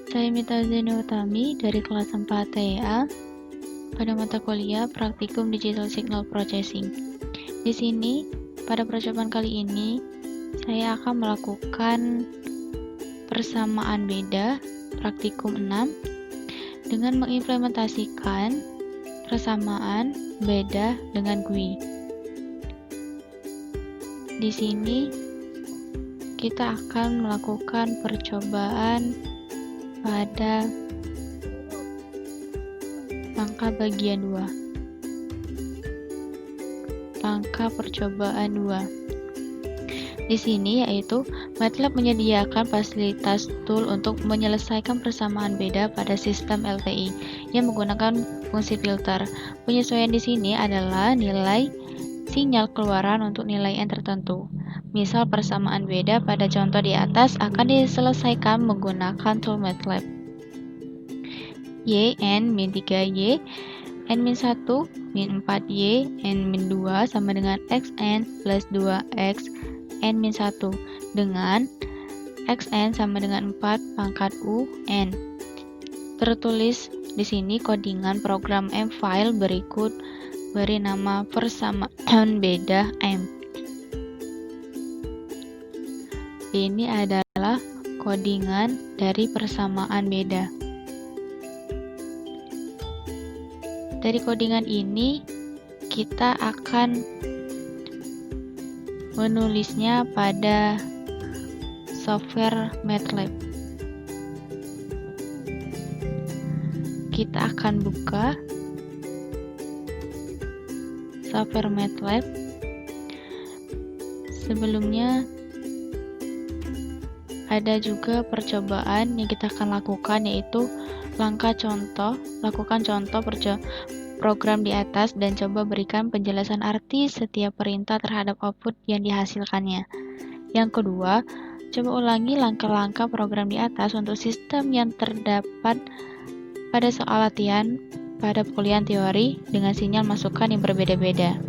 Saya Mita Zeni Utami dari kelas 4 TEA pada mata kuliah Praktikum Digital Signal Processing. Di sini, pada percobaan kali ini, saya akan melakukan persamaan beda praktikum 6 dengan mengimplementasikan persamaan beda dengan GUI. Di sini, kita akan melakukan percobaan pada langkah bagian 2. Langkah percobaan 2. Di sini yaitu MATLAB menyediakan fasilitas tool untuk menyelesaikan persamaan beda pada sistem LTI yang menggunakan fungsi filter. Penyesuaian di sini adalah nilai sinyal keluaran untuk nilai n tertentu. Misal persamaan beda pada contoh di atas akan diselesaikan menggunakan tool MATLAB. Y, N, min 3Y, N min 1, min 4Y, N min 2 sama dengan XN plus 2X, N min 1 dengan XN sama dengan 4 pangkat U, N. Tertulis di sini codingan program M file berikut beri nama persamaan beda M. Ini adalah codingan dari persamaan beda. Dari codingan ini kita akan menulisnya pada software MATLAB. Kita akan buka software MATLAB. Sebelumnya ada juga percobaan yang kita akan lakukan, yaitu langkah contoh. Lakukan contoh program di atas dan coba berikan penjelasan arti setiap perintah terhadap output yang dihasilkannya. Yang kedua, coba ulangi langkah-langkah program di atas untuk sistem yang terdapat pada soal latihan pada kuliah teori dengan sinyal masukan yang berbeda-beda.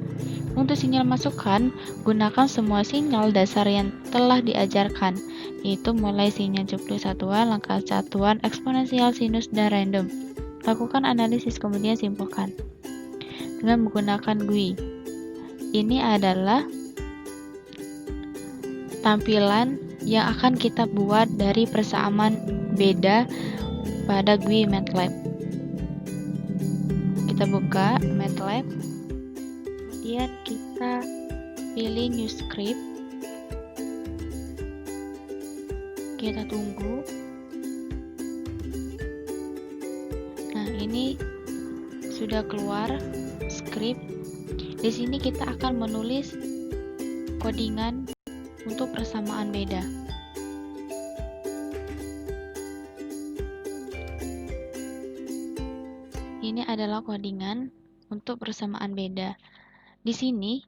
Untuk sinyal masukan, gunakan semua sinyal dasar yang telah diajarkan, yaitu mulai sinyal jumlah satuan, langkah satuan, eksponensial, sinus, dan random. Lakukan analisis kemudian simpulkan dengan menggunakan GUI. Ini adalah tampilan yang akan kita buat dari persamaan beda pada GUI MATLAB. Kita buka MATLAB, kemudian kita pilih new script, kita tunggu. Nah, ini sudah keluar script. Di sini kita akan menulis codingan untuk persamaan beda. Ini adalah codingan untuk persamaan beda. Di sini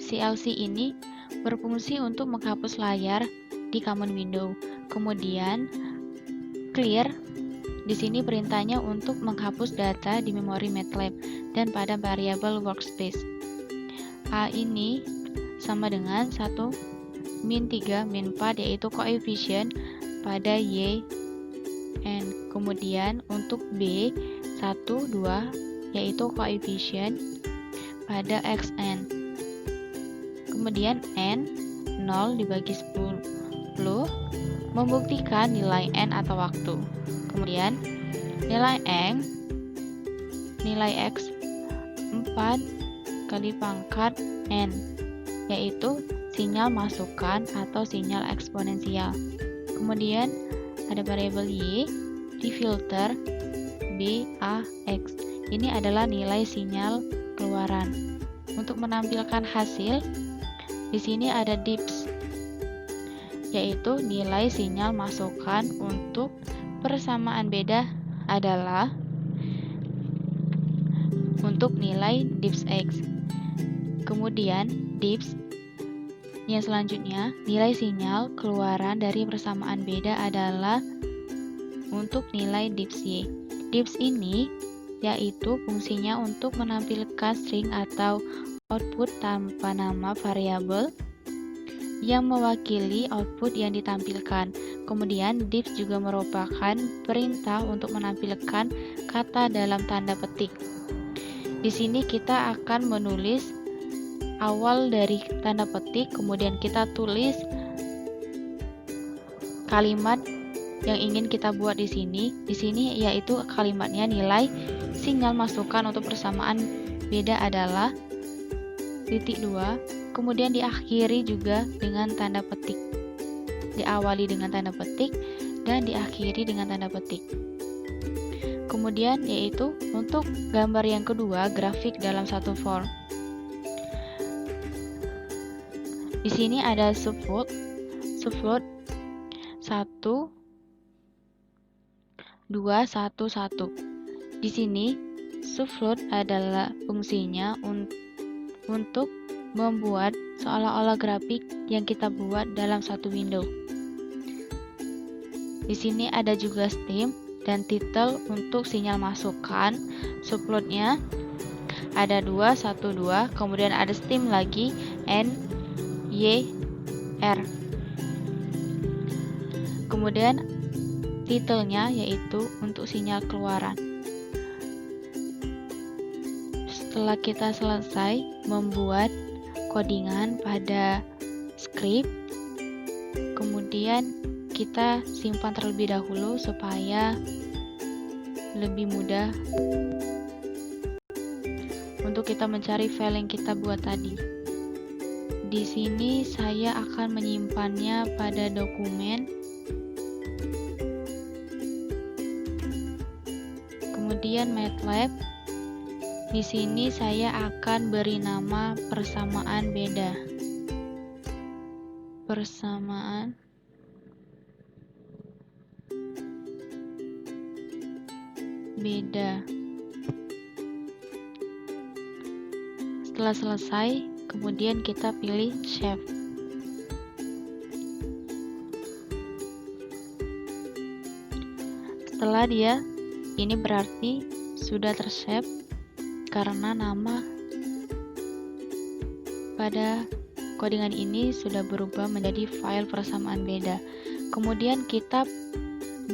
CLC ini berfungsi untuk menghapus layar di common window. Kemudian clear. Di sini perintahnya untuk menghapus data di memori MATLAB dan pada variabel workspace. A ini sama dengan 1 min 3 min 4, yaitu koefisien pada Y N. Kemudian untuk B 1, 2, yaitu koefisien pada XN. Kemudian N 0 dibagi 10 membuktikan nilai N atau waktu. Kemudian nilai X 4 kali pangkat N, yaitu sinyal masukan atau sinyal eksponensial. Kemudian ada variabel Y difilter BAX. Ini adalah nilai sinyal keluaran. Untuk menampilkan hasil, di sini ada DIPS, yaitu nilai sinyal masukan untuk persamaan beda adalah untuk nilai DIPS X. Kemudian DIPS yang selanjutnya, nilai sinyal keluaran dari persamaan beda adalah untuk nilai DIPS Y. DIPS ini yaitu fungsinya untuk menampilkan string atau output tanpa nama variabel yang mewakili output yang ditampilkan. Kemudian div juga merupakan perintah untuk menampilkan kata dalam tanda petik. Di sini kita akan menulis awal dari tanda petik, kemudian kita tulis kalimat yang ingin kita buat di sini. Di sini yaitu kalimatnya nilai sinyal masukan untuk persamaan beda adalah titik 2. Kemudian diakhiri juga dengan tanda petik. Diawali dengan tanda petik dan diakhiri dengan tanda petik. Kemudian yaitu untuk gambar yang kedua, grafik dalam satu form. Di sini ada subfloat 1 2 1 1. Di sini subfloat adalah fungsinya untuk membuat seolah-olah grafik yang kita buat dalam satu window. Di sini ada juga stem dan title untuk sinyal masukan. Subfloatnya ada 2 1 2, kemudian ada stem lagi N Y R. Kemudian titelnya yaitu untuk sinyal keluaran. Setelah kita selesai membuat codingan pada script, kemudian kita simpan terlebih dahulu supaya lebih mudah untuk kita mencari file yang kita buat tadi. Di sini saya akan menyimpannya pada dokumen. Kemudian MATLAB. Di sini saya akan beri nama persamaan beda. Persamaan beda. Setelah selesai, kemudian kita pilih Save. Setelah ini berarti sudah tersave karena nama pada codingan ini sudah berubah menjadi file persamaan beda. Kemudian kita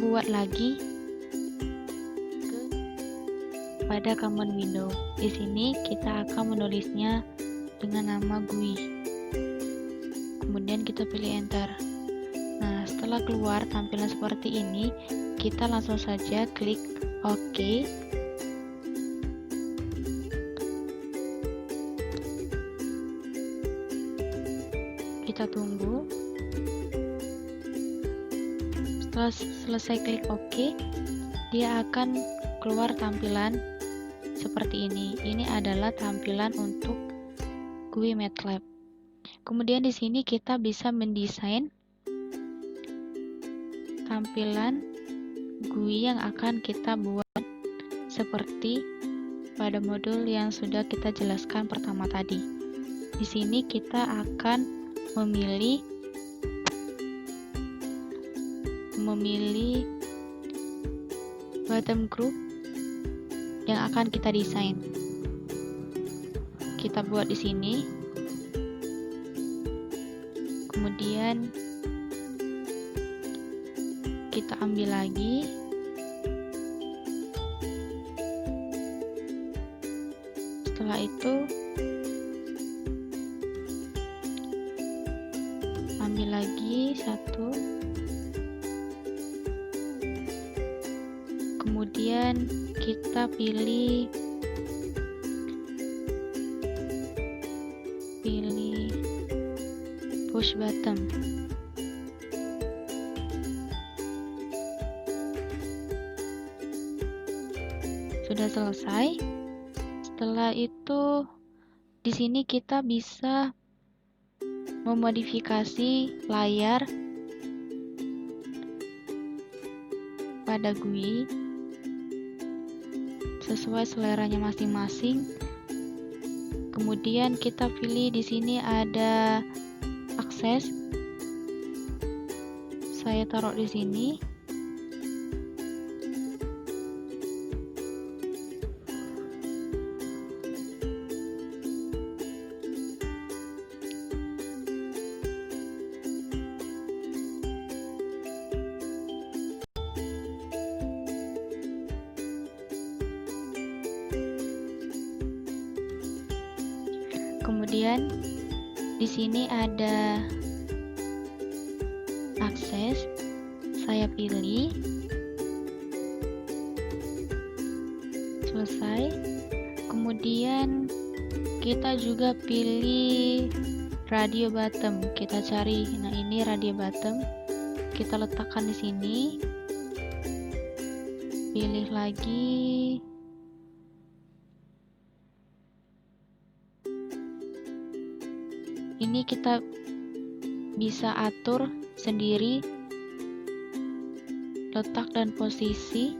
buat lagi pada command window. Di sini kita akan menulisnya dengan nama GUI. Kemudian kita pilih enter. Nah, setelah keluar tampilan seperti ini, kita langsung saja klik OK. Kita tunggu. Setelah selesai klik OK, dia akan keluar tampilan seperti ini. Ini adalah tampilan untuk GUI MATLAB. Kemudian di sini kita bisa mendesain tampilan GUI yang akan kita buat seperti pada modul yang sudah kita jelaskan pertama tadi. Di sini kita akan memilih bottom group yang akan kita desain. Kita buat di sini. Kemudian kita ambil lagi. Setelah itu ambil lagi satu. Kemudian kita pilih push button. Sudah selesai. Setelah itu di sini kita bisa memodifikasi layar pada GUI sesuai seleranya masing-masing. Kemudian kita pilih di sini ada akses. Saya taruh di sini. Kemudian di sini ada akses, saya pilih, selesai. Kemudian kita juga pilih radio bottom, kita cari. Nah, ini radio bottom, kita letakkan di sini. Pilih lagi. Ini kita bisa atur sendiri letak dan posisi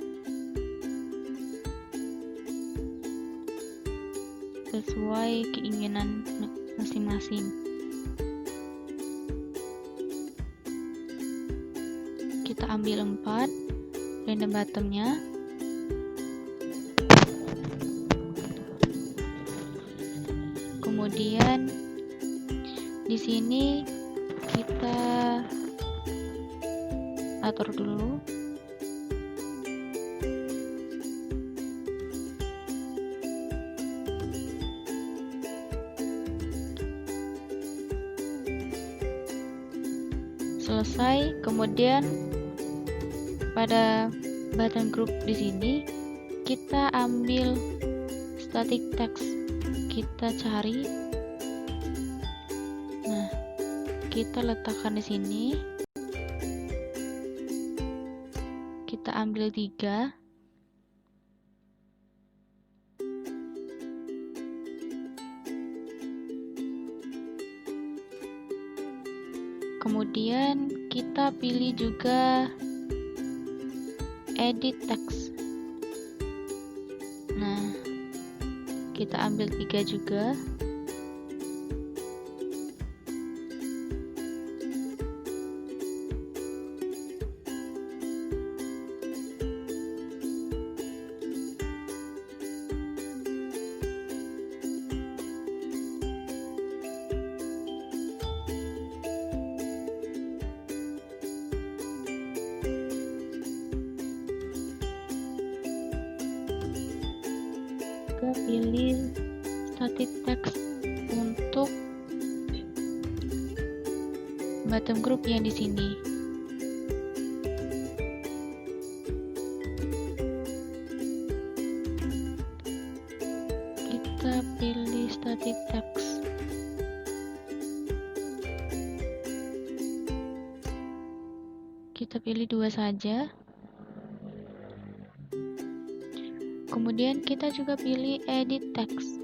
sesuai keinginan masing-masing. Kita ambil 4 random bottomnya. Kemudian di sini kita atur dulu. Selesai. Kemudian pada button group di sini kita ambil static text, kita cari. Nah, kita letakkan di sini. Kita ambil 3. Kemudian kita pilih juga edit text. Nah, kita ambil 3 juga. Juga pilih static text untuk bottom group yang di sini. Kita pilih static text. Kita pilih 2 saja. Kemudian kita juga pilih edit text.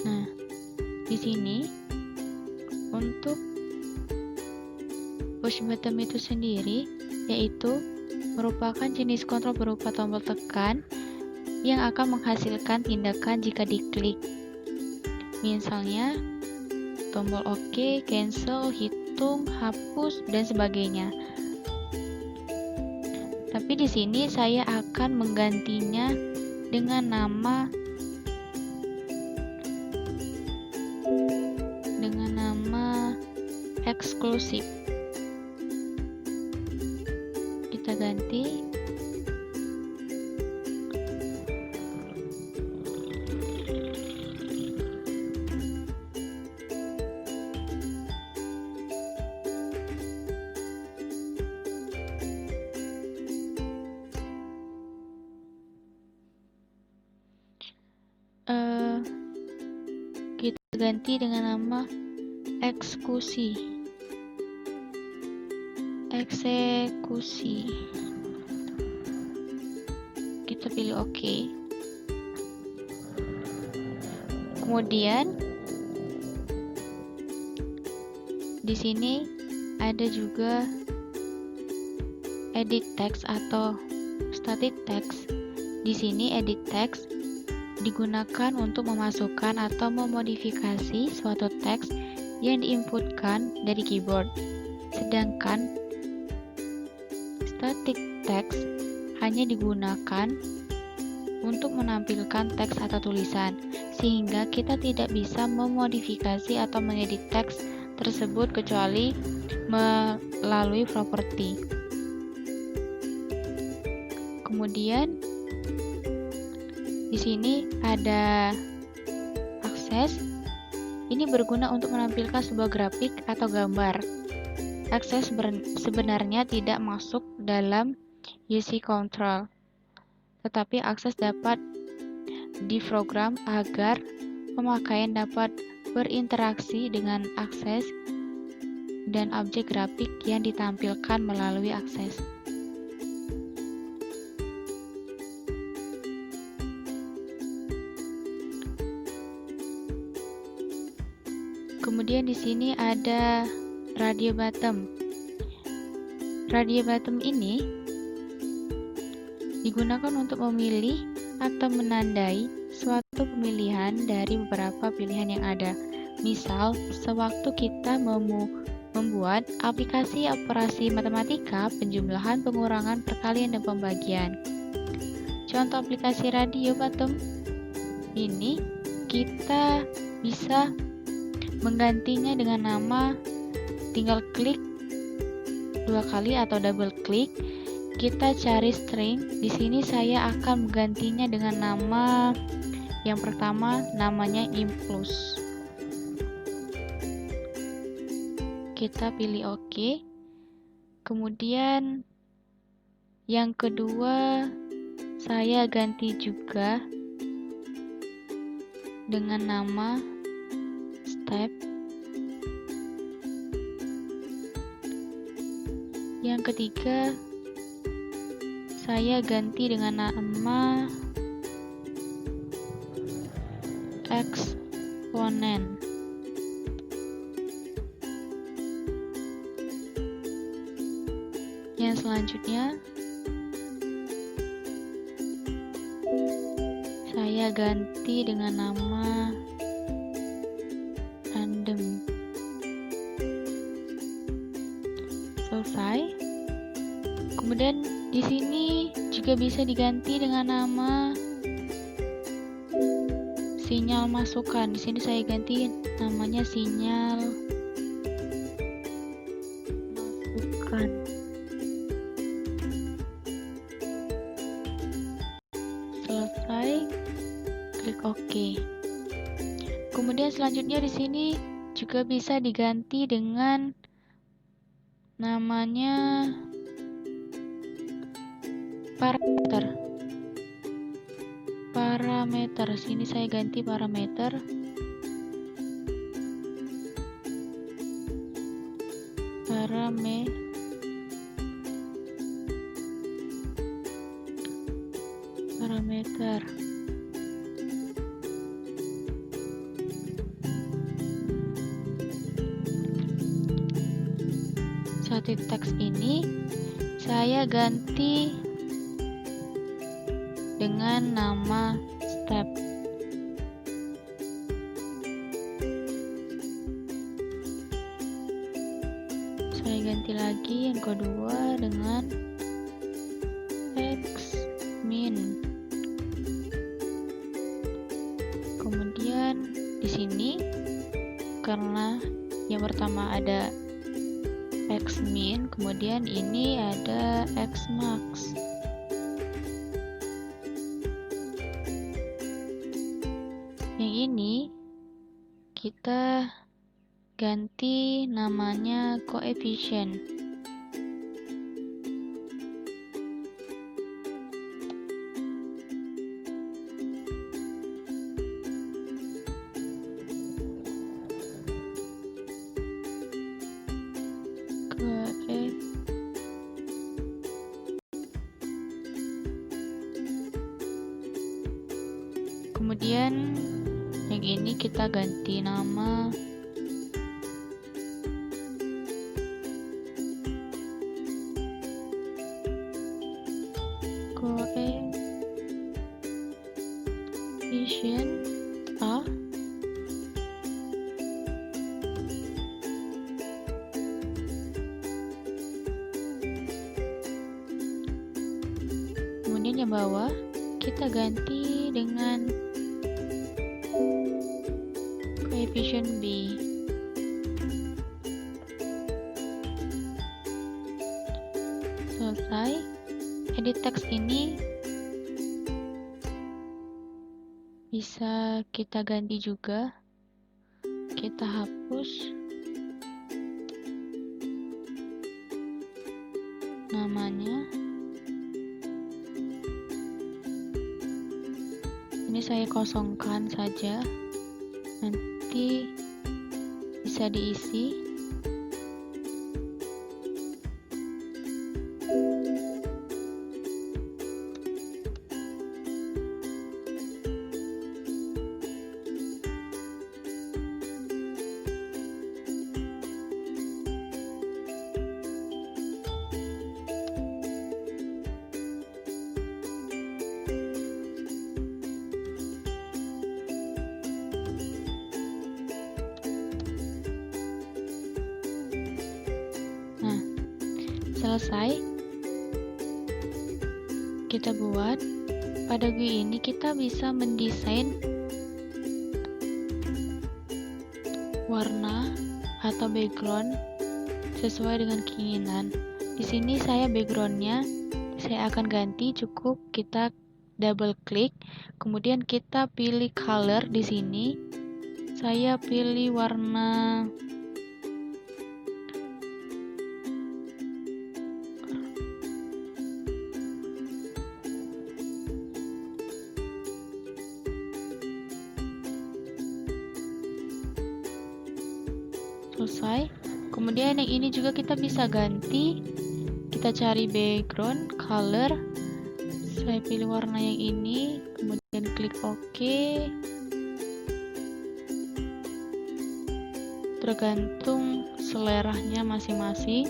Nah, di sini untuk push button itu sendiri yaitu merupakan jenis kontrol berupa tombol tekan yang akan menghasilkan tindakan jika diklik. Misalnya tombol OK, cancel, hitung, hapus, dan sebagainya. Tapi di sini saya akan menggantinya dengan nama eksklusif. Kita ganti. Kita ganti dengan nama eksekusi. Kita pilih OK. Kemudian di sini ada juga edit text atau static text. Di sini edit text digunakan untuk memasukkan atau memodifikasi suatu teks yang diinputkan dari keyboard. Sedangkan static text hanya digunakan untuk menampilkan teks atau tulisan, sehingga kita tidak bisa memodifikasi atau mengedit teks tersebut kecuali melalui properti. Kemudian di sini ada akses. Ini berguna untuk menampilkan sebuah grafik atau gambar. Akses sebenarnya tidak masuk dalam UC control, tetapi akses dapat diprogram agar pemakaian dapat berinteraksi dengan akses dan objek grafik yang ditampilkan melalui akses. Kemudian di sini ada radio button. Radio button ini digunakan untuk memilih atau menandai suatu pemilihan dari beberapa pilihan yang ada. Misal, sewaktu kita membuat aplikasi operasi matematika, penjumlahan, pengurangan, perkalian, dan pembagian. Contoh aplikasi radio button ini kita bisa menggantinya dengan nama, tinggal klik 2 kali atau double klik, kita cari string. Di sini saya akan menggantinya dengan nama yang pertama, namanya implus. Kita pilih OK. Kemudian yang kedua saya ganti juga dengan nama step. Yang ketiga saya ganti dengan nama eksponen. Yang selanjutnya saya ganti dengan nama random. Selesai. Kemudian di sini juga bisa diganti dengan nama sinyal masukan. Di sini saya ganti namanya sinyal masukan. Selesai. Klik OK. Kemudian selanjutnya di sini juga bisa diganti dengan namanya parameter. Sini saya ganti parameter. Parameter. Satu teks ini saya ganti dengan nama step. Saya ganti lagi yang kedua dengan xmin. Kemudian di sini karena yang pertama ada xmin, kemudian ini ada xmax. Yang ini kita ganti namanya coefficient. Kemudian yang ini kita ganti nama coefficient A. Kemudian yang bawah kita ganti dengan coefficient B. Selesai. Edit teks ini bisa kita ganti juga. Kita hapus namanya. Ini saya kosongkan saja, nanti bisa diisi. Nah, selesai. Kita buat. Pada GUI ini kita bisa mendesain warna atau background sesuai dengan keinginan. Di sini saya backgroundnya saya akan ganti, cukup kita double klik, kemudian kita pilih color. Di sini saya pilih warna selesai. Kemudian yang ini juga kita bisa ganti, kita cari background color, saya pilih warna yang ini, kemudian klik OK. Tergantung seleranya masing-masing.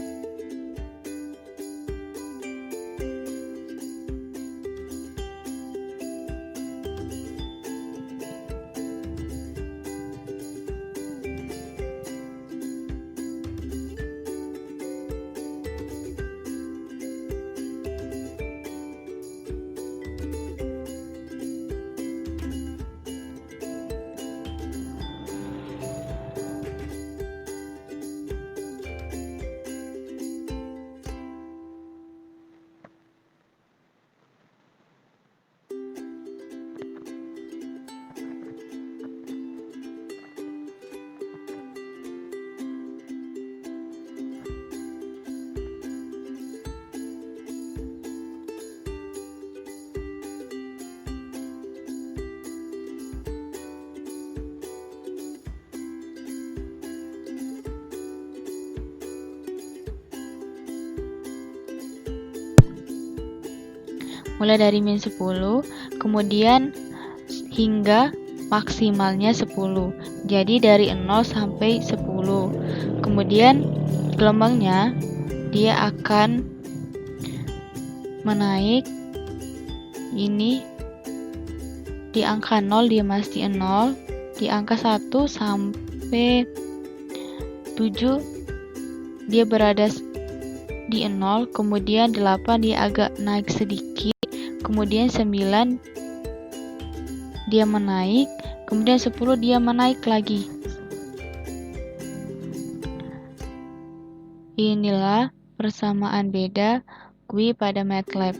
Mulai dari min 10, kemudian hingga maksimalnya 10. Jadi dari 0 sampai 10. Kemudian gelombangnya dia akan menaik. Ini di angka 0 dia masih 0, di angka 1 sampai 7 dia berada di 0, kemudian 8 dia agak naik sedikit, kemudian 9 dia menaik, kemudian 10 dia menaik lagi. Inilah persamaan beda GUI pada MATLAB.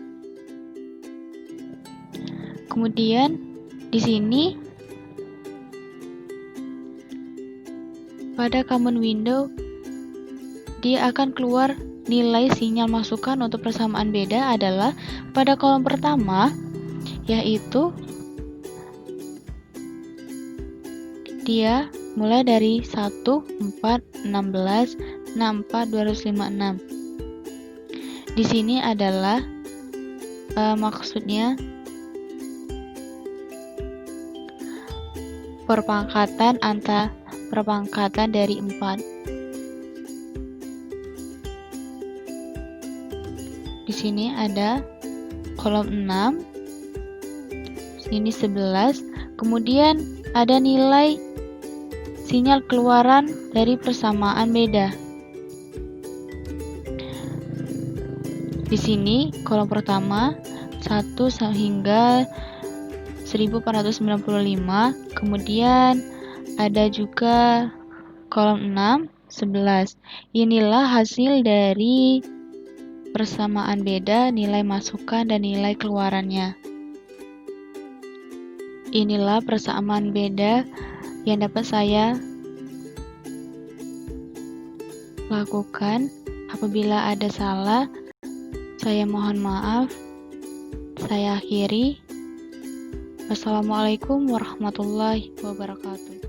Kemudian di sini pada common window dia akan keluar nilai sinyal masukan untuk persamaan beda adalah pada kolom pertama, yaitu dia mulai dari 1, 4, 16, 64, 256. Di sini adalah maksudnya perpangkatan dari 4. Di sini ada kolom 6, sini 11, kemudian ada nilai sinyal keluaran dari persamaan beda. Di sini kolom pertama 1 hingga 1495, kemudian ada juga kolom 6, 11. Inilah hasil dari persamaan beda nilai masukan dan nilai keluarannya. Inilah persamaan beda yang dapat saya lakukan. Apabila ada salah, saya mohon maaf. Saya akhiri. Wassalamualaikum warahmatullahi wabarakatuh.